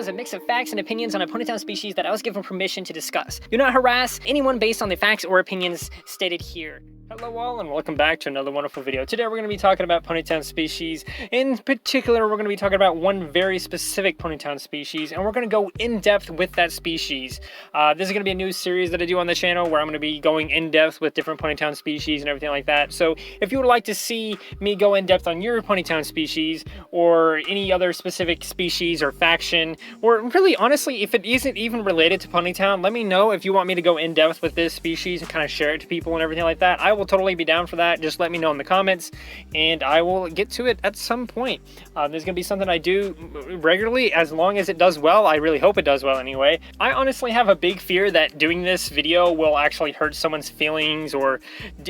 is a mix of facts and opinions on a Ponytown species that I was given permission to discuss. Do not harass anyone based on the facts or opinions stated here. Hello all and welcome back to another wonderful video. Today we're going to be talking about Ponytown species. In particular, we're going to be talking about one very specific Ponytown species, and we're going to go in depth with that species. This is going to be a new series that I do on the channel where I'm going to be going in depth with different Ponytown species and everything like that. So if you would like to see me go in depth on your Ponytown species or any other specific species or faction, or really honestly, if it isn't even related to Ponytown, let me know if you want me to go in depth with this species and kind of share it to people and everything like that. I will totally be down for that. Just let me know in the comments and I will get to it at some point. There's gonna be something I do regularly as long as it does well. I really hope it does well anyway. I honestly have a big fear that doing this video will actually hurt someone's feelings or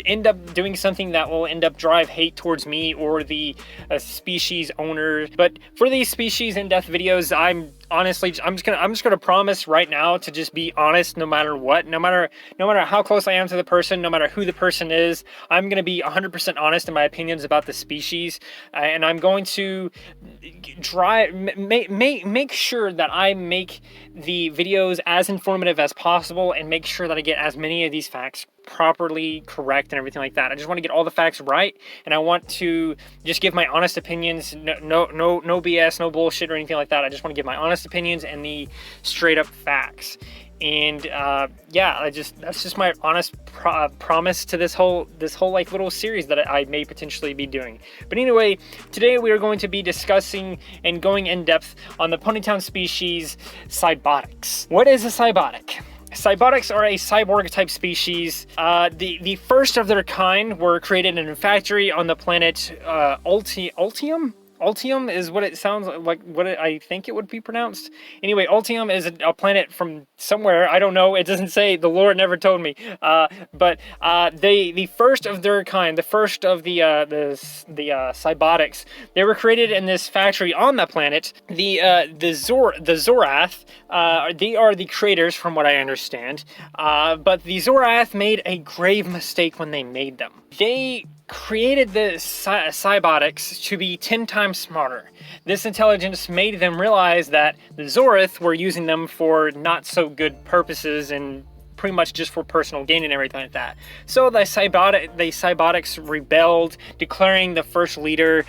end up doing something that will end up drive hate towards me or the species owner. But for these species in-depth videos, I'm just gonna promise right now to just be honest no matter what, no matter how close I am to the person, no matter who the person is. I'm gonna be 100% honest in my opinions about the species, and I'm going to make sure that I make the videos as informative as possible and make sure that I get as many of these facts properly correct and everything like that. I just want to get all the facts right, and I want to just give my honest opinions. No BS, no bullshit or anything like that. I just want to give my honest opinions and the straight up facts. And yeah, that's just my honest promise to this whole like little series that I may potentially be doing. But anyway, today we are going to be discussing and going in depth on the Ponytown species Cybotics. What is a cybotic? Cybotics are a cyborg type species. The first of their kind were created in a factory on the planet Ultium? Ultium is what it sounds like, I think it would be pronounced. Anyway, Ultium is a planet from somewhere. I don't know. It doesn't say. The Lord never told me. But the first of their kind, the first of the Cybotics, they were created in this factory on that planet. The Zorath, they are the creators, from what I understand. But the Zorath made a grave mistake when they made them. They created the Cybotics to be 10 times smarter. This intelligence made them realize that the Zorath were using them for not so good purposes and pretty much just for personal gain and everything like that. So the Cybotics rebelled, declaring the first leader,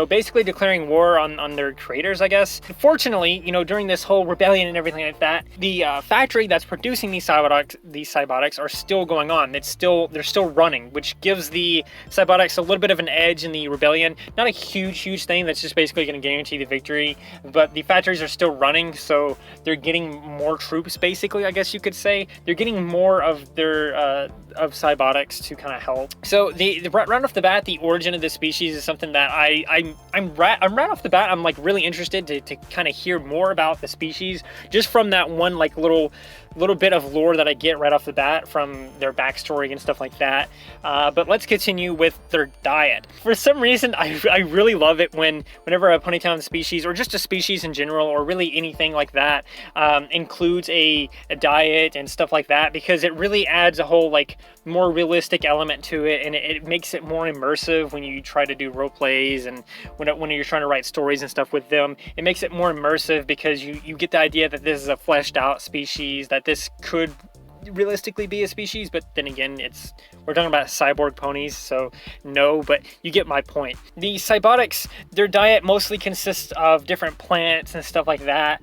basically declaring war on their creators, I guess. Fortunately, during this whole rebellion and everything like that, the factory that's producing these Cybotics are still going on. They're still running, which gives the Cybotics a little bit of an edge in the rebellion. Not a huge thing that's just basically going to guarantee the victory, but the factories are still running, so they're getting more troops, basically, I guess you could say. They're getting more of their of Cybotics to kind of help. So right off the bat, the origin of the species is something that I'm right off the bat. I'm like really interested to kind of hear more about the species just from that one like little bit of lore that I get right off the bat from their backstory and stuff like that. But let's continue with their diet. For some reason, I really love it whenever a Ponytown species or just a species in general or really anything like that includes a diet and stuff like that, because it really adds a whole like more realistic element to it, and it makes it more immersive when you try to do role plays and when you're trying to write stories and stuff with them. It makes it more immersive because you get the idea that this is a fleshed out species, that this could realistically be a species, but then again, we're talking about cyborg ponies, so no, but you get my point. The Cybotics, their diet mostly consists of different plants and stuff like that.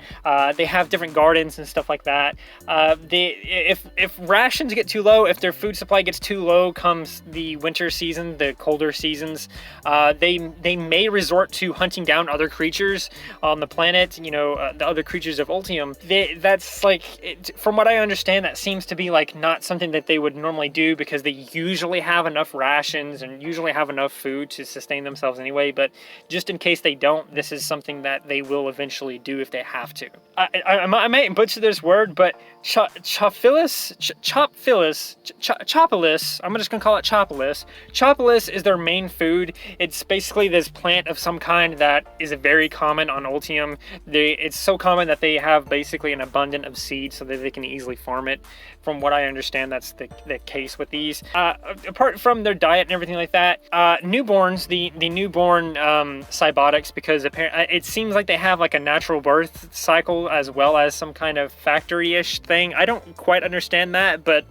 They have different gardens and stuff like that. If rations get too low, if their food supply gets too low comes the winter season, the colder seasons, they may resort to hunting down other creatures on the planet, the other creatures of Ultium. That's like, from what I understand, that seems to be like not something that they would normally do because they usually have enough rations and usually have enough food to sustain themselves anyway. But just in case they don't, this is something that they will eventually do if they have to. I might butcher this word, but Chopolis, I'm just gonna call it Chopolis. Chopolis is their main food. It's basically this plant of some kind that is very common on Ultium. It's so common that they have basically an abundance of seeds so that they can easily farm it. From what I understand, that's the case with these. Apart from their diet and everything like that, newborns, the newborn Cybotics, because apparently it seems like they have like a natural birth cycle as well as some kind of factory-ish thing. I don't quite understand that, but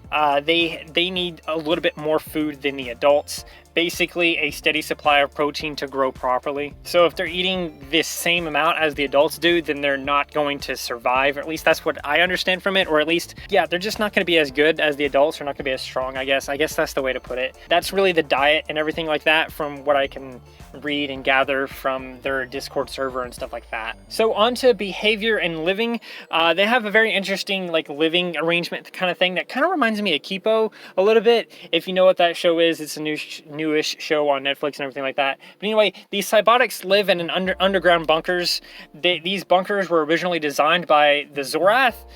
they need a little bit more food than the adults. Basically a steady supply of protein to grow properly. So if they're eating this same amount as the adults do, then they're not going to survive. Or at least that's what I understand from it. Or at least, yeah, they're just not going to be as good as the adults. They're not going to be as strong, I guess. I guess that's the way to put it. That's really the diet and everything like that from what I can read and gather from their Discord server and stuff like that. So on to behavior and living. They have a very interesting like living arrangement kind of thing that kind of reminds me of Kipo a little bit. If you know what that show is, it's a newish show on Netflix and everything like that. But anyway, these Cybotics live in an underground bunkers. These bunkers were originally designed by the Zorath,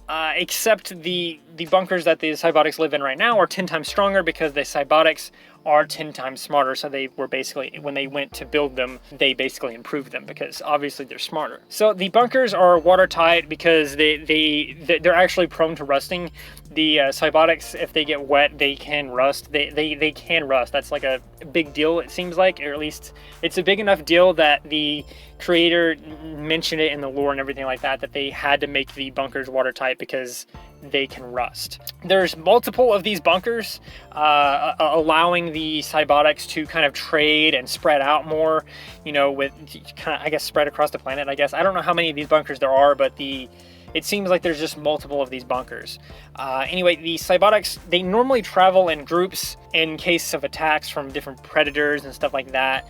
except the bunkers that the Cybotics live in right now are 10 times stronger because the Cybotics are 10 times smarter. So they were basically, when they went to build them, they basically improved them because obviously they're smarter. So the bunkers are watertight because they're actually prone to rusting. The Cybotics, if they get wet, they can rust. They can rust. That's like a big deal, it seems like, or at least it's a big enough deal that the creator mentioned it in the lore and everything like that, that they had to make the bunkers watertight because they can rust. There's multiple of these bunkers, allowing the Cybotics to kind of trade and spread out more, you know, with kind of, I guess, spread across the planet, I guess. I don't know how many of these bunkers there are, but it seems like there's just multiple of these bunkers. Anyway, the Cybotics, they normally travel in groups in case of attacks from different predators and stuff like that.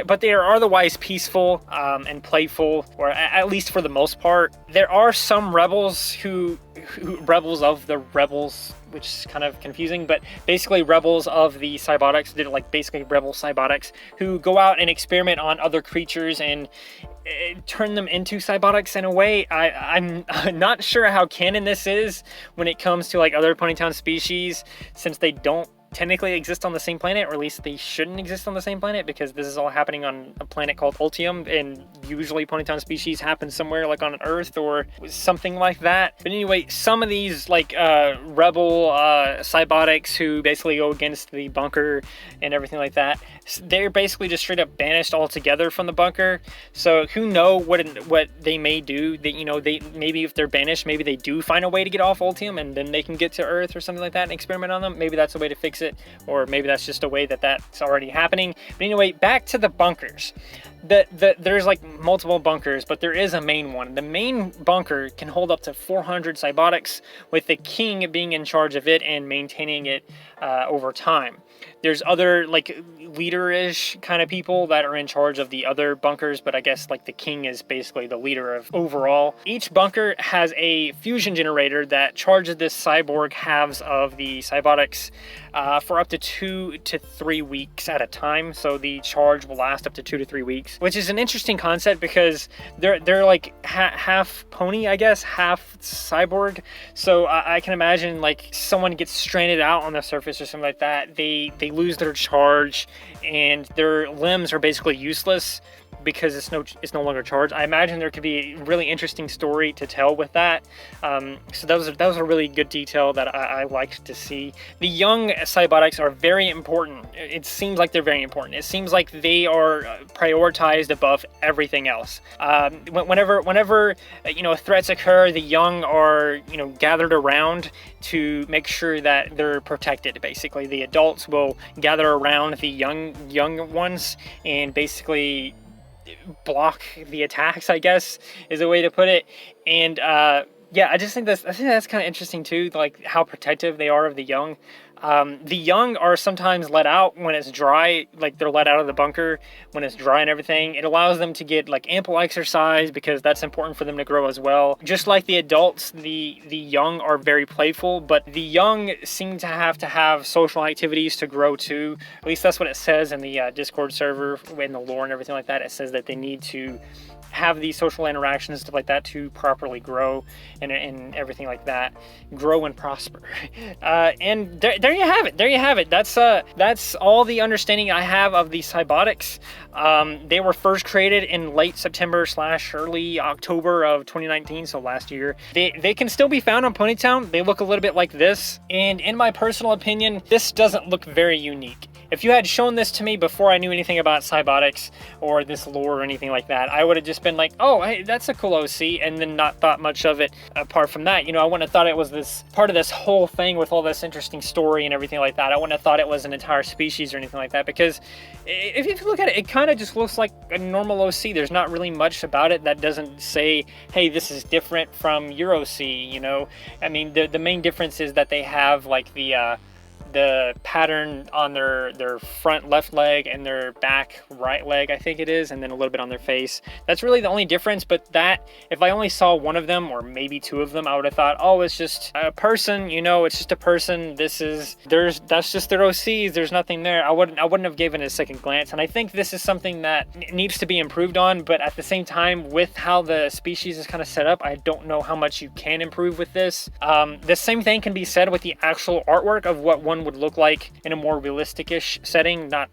But they are otherwise peaceful and playful, or at least for the most part. There are some rebels who rebels of the rebels, which is kind of confusing, but basically rebels of the Cybotics, they're like basically rebel Cybotics who go out and experiment on other creatures and turn them into Cybotics in a way. I'm not sure how canon this is when it comes to like other Ponytown species, since they don't technically exist on the same planet, or at least they shouldn't exist on the same planet, because this is all happening on a planet called Ultium, and usually Ponytown species happen somewhere like on Earth or something like that. But anyway, some of these like rebel Cybotics who basically go against the bunker and everything like that, they're basically just straight up banished altogether from the bunker. So who know what they may do. They, you know, they maybe if they're banished, maybe they do find a way to get off Ultium and then they can get to Earth or something like that and experiment on them. Maybe that's a way to fix it. Or maybe that's just a way that's already happening. But anyway, back to the bunkers. There's like multiple bunkers, but there is a main one. The main bunker can hold up to 400 Cybotics, with the king being in charge of it and maintaining it over time. There's other like leader-ish kind of people that are in charge of the other bunkers, but I guess like the king is basically the leader of overall. Each bunker has a fusion generator that charges this cyborg halves of the Cybotics for up to 2 to 3 weeks at a time. So the charge will last up to 2 to 3 weeks, which is an interesting concept because they're like half pony, I guess, half cyborg. So I can imagine like someone gets stranded out on the surface or something like that. They lose their charge and their limbs are basically useless because it's no longer charged. I imagine there could be a really interesting story to tell with that. So that was a really good detail that I liked to see. The young Cybotics are very important. It seems like they're very important. It seems like they are prioritized above everything else. Whenever you know, threats occur, the young are, you know, gathered around to make sure that they're protected. Basically, the adults will gather around the young ones and basically block the attacks, I guess is a way to put it. And yeah, I think that's kind of interesting too, like how protective they are of the young. The young are sometimes let out when it's dry, like they're let out of the bunker when it's dry and everything. It allows them to get like ample exercise because that's important for them to grow as well. Just like the adults, the young are very playful, but the young seem to have social activities to grow too. At least that's what it says in the Discord server, in the lore and everything like that. It says that they need to have these social interactions, stuff like that, to properly grow and everything like that, grow and prosper. And there you have it. There you have it. That's all the understanding I have of the Cybotics. They were first created in late September / early October of 2019, so last year. They can still be found on Ponytown. They look a little bit like this, and in my personal opinion, this doesn't look very unique. If you had shown this to me before I knew anything about Cybotics or this lore or anything like that, I would have just been like, oh, hey, that's a cool OC, and then not thought much of it apart from that. You know, I wouldn't have thought it was this part of this whole thing with all this interesting story and everything like that. I wouldn't have thought it was an entire species or anything like that, because if you look at it, it kind of just looks like a normal OC. There's not really much about it that doesn't say, hey, this is different from your OC, you know? I mean, the main difference is that they have like the pattern on their front left leg and their back right leg, I think it is, and then a little bit on their face. That's really the only difference. But that, if I only saw one of them or maybe two of them, I would have thought, oh, it's just a person, you know, it's just a person. That's just their OCs. There's nothing there. I wouldn't have given it a second glance. And I think this is something that needs to be improved on, but at the same time, with how the species is kind of set up, I don't know how much you can improve with this. The same thing can be said with the actual artwork of what one would look like in a more realistic-ish setting, not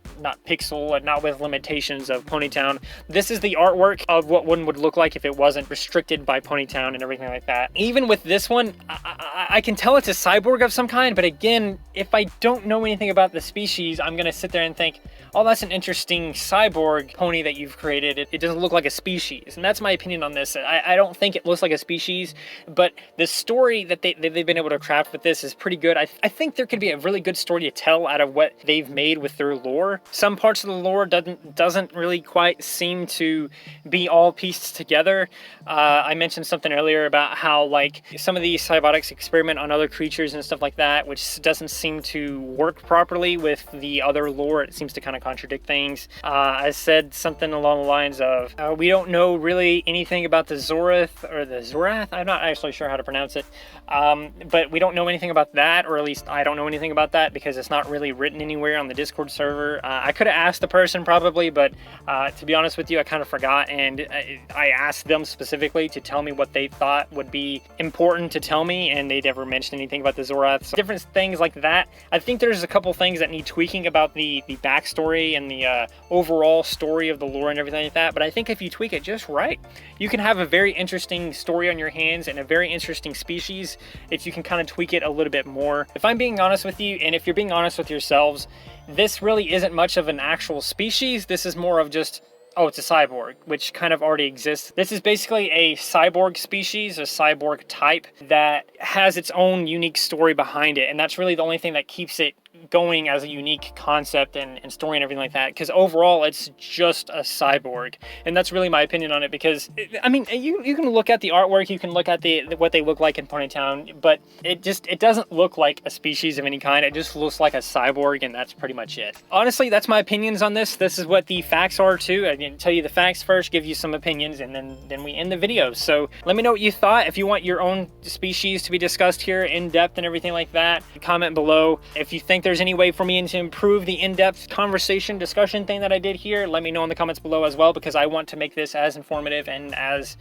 pixel and not with limitations of Ponytown. This is the artwork of what one would look like if it wasn't restricted by Ponytown and everything like that. Even with this one, I can tell it's a cyborg of some kind, but again, if I don't know anything about the species, I'm gonna sit there and think, oh, that's an interesting cyborg pony that you've created. It doesn't look like a species, and that's my opinion on this. I don't think it looks like a species, but the story that they've been able to craft with this is pretty good. I think there could be a really good story to tell out of what they've made with their lore. Some parts of the lore doesn't really quite seem to be all pieced together. I mentioned something earlier about how like some of these Cybotics experiment on other creatures and stuff like that, which doesn't seem to work properly with the other lore. It seems to kind of contradict things. I said something along the lines of, we don't know really anything about the Zorath or the Zorath. I'm not actually sure how to pronounce it. But we don't know anything about that, or at least I don't know anything about that, because it's not really written anywhere on the Discord server. I could have asked the person probably, but to be honest with you, I kind of forgot, and I asked them specifically to tell me what they thought would be important to tell me, and they never mentioned anything about the Zorath. So different things like that. I think there's a couple things that need tweaking about the backstory and the overall story of the lore and everything like that, but I think if you tweak it just right, you can have a very interesting story on your hands and a very interesting species if you can kind of tweak it a little bit more. If I'm being honest with you, and if you're being honest with yourselves, this really isn't much of an actual species. This is more of just, oh, it's a cyborg, which kind of already exists. This is basically a cyborg species, a cyborg type that has its own unique story behind it, and that's really the only thing that keeps it going as a unique concept and story and everything like that, because overall it's just a cyborg. And that's really my opinion on it, because I mean, you can look at the artwork, you can look at what they look like in Ponytown, but it doesn't look like a species of any kind. It just looks like a cyborg, and that's pretty much it. Honestly, that's my opinions on this. This is what the facts are too. I didn't tell you the facts first, give you some opinions, and then we end the video. So let me know what you thought. If you want your own species to be discussed here in depth and everything like that, comment below. If you think there's any way for me to improve the in-depth conversation discussion thing that I did here, let me know in the comments below as well, because I want to make this as informative and as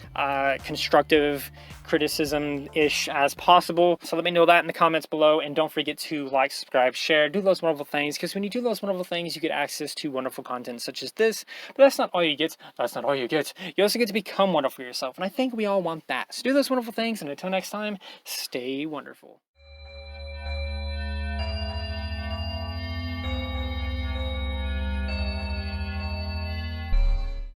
constructive criticism-ish as possible. So let me know that in the comments below, and don't forget to like, subscribe, share, do those wonderful things, because when you do those wonderful things, you get access to wonderful content such as this. But that's not all you get. That's not all you get. You also get to become wonderful yourself, and I think we all want that. So do those wonderful things, and until next time, stay wonderful.